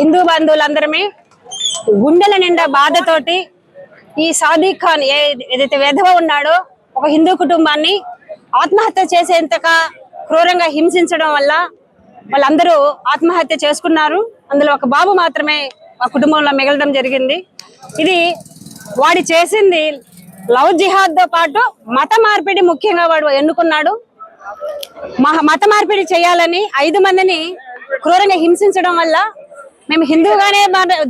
హిందూ బంధువులందరమే గుండెల నిండా బాధతోటి ఈ సాదిక్ ఖాన్ ఏదైతే విధవ ఉన్నాడో ఒక హిందూ కుటుంబాన్ని ఆత్మహత్య చేసేంతగా క్రూరంగా హింసించడం వల్ల వాళ్ళందరూ ఆత్మహత్య చేసుకున్నారు. అందులో ఒక బాబు మాత్రమే ఆ కుటుంబంలో మిగలడం జరిగింది. ఇది వాడు చేసింది లవ్ జిహాద్తో పాటు మత మార్పిడి ముఖ్యంగా వాడు ఎన్నుకున్నాడు. మత మార్పిడి చేయాలని 5 మందిని క్రూరంగా హింసించడం వల్ల మేము హిందూగానే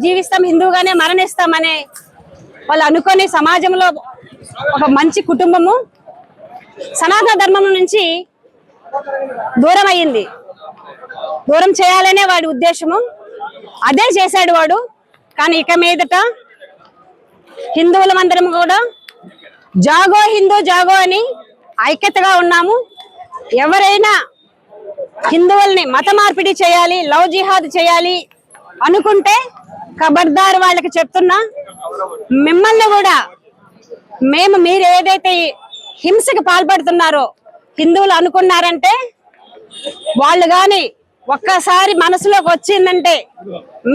జీవిస్తాం, హిందూగానే మరణిస్తామనే వాళ్ళు అనుకొని సమాజంలో ఒక మంచి కుటుంబము సనాతన ధర్మం నుంచి దూరం అయ్యింది. దూరం చేయాలనే వాడి ఉద్దేశము. అదే చేశాడు వాడు. కానీ ఇక మీదట హిందువులమందరం కూడా జాగో హిందూ జాగో అని ఐక్యతగా ఉన్నాము. ఎవరైనా హిందువుల్ని మత మార్పిడి చేయాలి, లవ్ జిహాద్ చేయాలి అనుకుంటే ఖబర్దార్ వాళ్ళకి చెప్తున్నా, మిమ్మల్ని కూడా మీరు ఏదైతే హింసకు పాల్పడుతున్నారో హిందువులు అనుకున్నారంటే వాళ్ళు గాని ఒక్కసారి మనసులోకి వచ్చిందంటే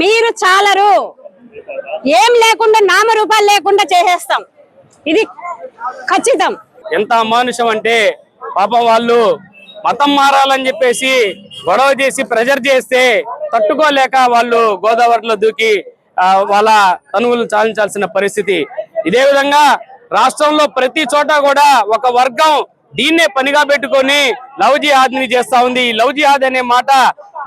మీరు చాలరు, ఏం లేకుండా నామరూపాలు లేకుండా చేసేస్తాం. ఇది ఖచ్చితం. ఎంత అమానుషం అంటే పాపం వాళ్ళు మతం మారాలని చెప్పేసి గొడవ చేసి ప్రెజర్ చేస్తే తట్టుకోలేక వాళ్ళు గోదావరిలో దూకి వాళ్ళ తనువులు చాలించాల్సిన పరిస్థితి. ఇదే విధంగా రాష్ట్రంలో ప్రతి చోట కూడా ఒక వర్గం దీన్నే పనిగా పెట్టుకొని లవ్ జిహాద్ ని చేస్తా ఉంది. ఈ లవ్ జిహాద్ అనే మాట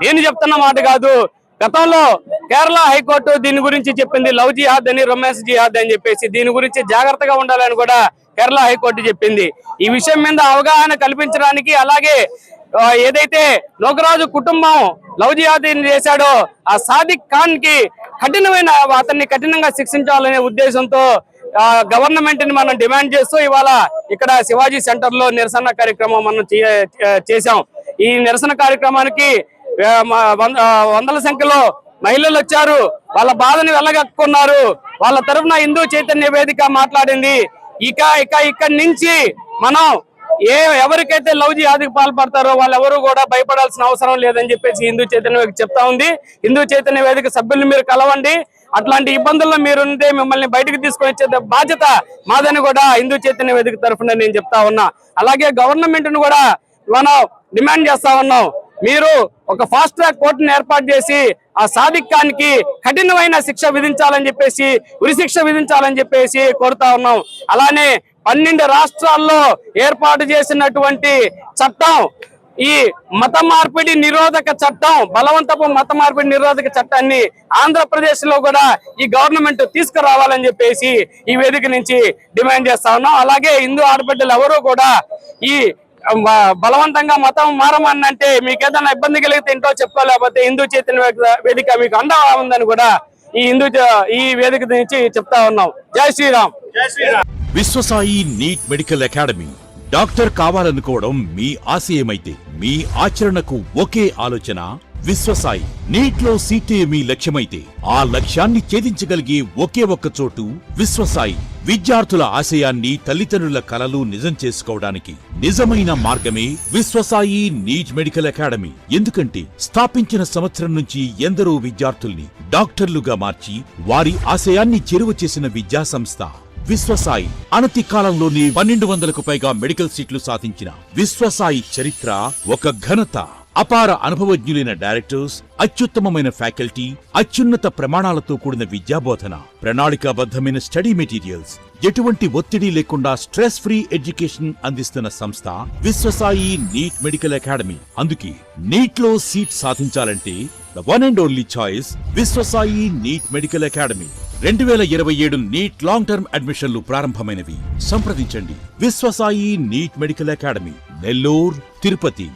నేను చెప్తున్న మాట కాదు. గతంలో కేరళ హైకోర్టు దీని గురించి చెప్పింది, లవ్ జిహాద్ అని, రొమాన్స్ జిహాద్ అని చెప్పేసి. దీని గురించి జాగ్రత్తగా ఉండాలని కూడా కేరళ హైకోర్టు చెప్పింది. ఈ విషయం మీద అవగాహన కల్పించడానికి, అలాగే ఏదైతే లోకరాజు కుటుంబం లవ్ జిహాద్ చేశాడో ఆ సాదిక్ ఖాన్ కి అతన్ని కఠినంగా శిక్షించాలనే ఉద్దేశంతో గవర్నమెంట్ ని మనం డిమాండ్ చేస్తూ ఇవాళ ఇక్కడ శివాజీ సెంటర్ లో నిరసన కార్యక్రమం మనం చేశాం. ఈ నిరసన కార్యక్రమానికి వందల సంఖ్యలో మహిళలు వచ్చారు. వాళ్ళ బాధని వెళ్ళగక్కున్నారు. వాళ్ళ తరఫున హిందూ చైతన్య వేదిక మాట్లాడింది. ఇక్కడి నుంచి మనం ఎవరికైతే లవ్ జిహాద్కి పాల్పడతారో వాళ్ళెవరూ కూడా భయపడాల్సిన అవసరం లేదని చెప్పేసి హిందూ చైతన్య వేదిక చెప్తా ఉంది. హిందూ చైతన్య వేదిక సభ్యుల్ని మీరు కలవండి. అట్లాంటి ఇబ్బందుల్లో మీరుంటే మిమ్మల్ని బయటకు తీసుకొని వచ్చే బాధ్యత మాదని కూడా హిందూ చైతన్య వేదిక తరఫున నేను చెప్తా ఉన్నా. అలాగే గవర్నమెంట్ ను కూడా మనం డిమాండ్ చేస్తా ఉన్నాం, మీరు ఒక ఫాస్ట్ ట్రాక్ కోర్టును ఏర్పాటు చేసి ఆ సాదిక్ ఖాన్ కి కఠినమైన శిక్ష విధించాలని చెప్పేసి, ఉరిశిక్ష విధించాలని చెప్పేసి కోరుతా ఉన్నాం. అలానే 12 రాష్ట్రాల్లో ఏర్పాటు చేసినటువంటి చట్టం, ఈ మత మార్పిడి నిరోధక చట్టం, బలవంతపు మత మార్పిడి నిరోధక చట్టాన్ని ఆంధ్రప్రదేశ్ లో కూడా ఈ గవర్నమెంట్ తీసుకురావాలని చెప్పేసి ఈ వేదిక నుంచి డిమాండ్ చేస్తా ఉన్నాం. అలాగే హిందూ ఆడబిడ్డలు ఎవరూ కూడా ఈ బలవంతంగా మతం మారమన్నంటే మీకు ఏదైనా ఇబ్బంది కలిగితే ఇంట్లో చెప్పుకోలేకపోతే హిందూ చైతన్య వేదిక మీకు అండగా ఉందని కూడా ఈ వేదిక నుంచి చెప్తా ఉన్నాం. Jai Shriram. Jai Shriram. Vishwasai NEET medical academy. Doctor కావాలనుకోవడం మీ ఆశయమైతే మీ ఆచరణకు ఒకే ఆలోచన విశ్వసాయి. నీట్ లో సీటే మీ లక్ష్యమైతే ఆ లక్ష్యాన్ని ఛేదించగలిగే ఒకే ఒక్క చోటు విశ్వసాయి. విద్యార్థుల ఆశయాన్ని, తల్లిదండ్రుల కలలు నిజం చేసుకోవడానికి నిజమైన మార్గమే విశ్వసాయి నీట్ మెడికల్ అకాడమీ. ఎందుకంటే స్థాపించిన సంవత్సరం నుంచి ఎందరో విద్యార్థుల్ని డాక్టర్లుగా మార్చి వారి ఆశయాన్ని చేరువ చేసిన విద్యా సంస్థ విశ్వసాయి. అనతి కాలంలోనే 1200కు పైగా మెడికల్ సీట్లు సాధించిన విశ్వసాయి చరిత్ర ఒక ఘనత. అపార అనుభవజ్ఞులైన డైరెక్టర్స్, అత్యుత్తమమైన ఫ్యాకల్టీ, అత్యున్నత ప్రమాణాలతో కూడిన విద్యాబోధన, ప్రణాళికాబద్ధమైన స్టడీ మెటీరియల్స్, ఎటువంటి ఒత్తిడి లేకుండా స్ట్రెస్ ఫ్రీ ఎడ్యుకేషన్ అందిస్తున్న సంస్థ విశ్వసాయి నీట్ మెడికల్ అకాడమీ. అందుకే నీట్ లో సీట్ సాధించాలంటే the one and only choice Viswasai NEET medical academy. 2027 NEET long term అడ్మిషన్లు ప్రారంభమైనవి. సంప్రదించండి Viswasai NEET medical academy, Nellore, Tirupati.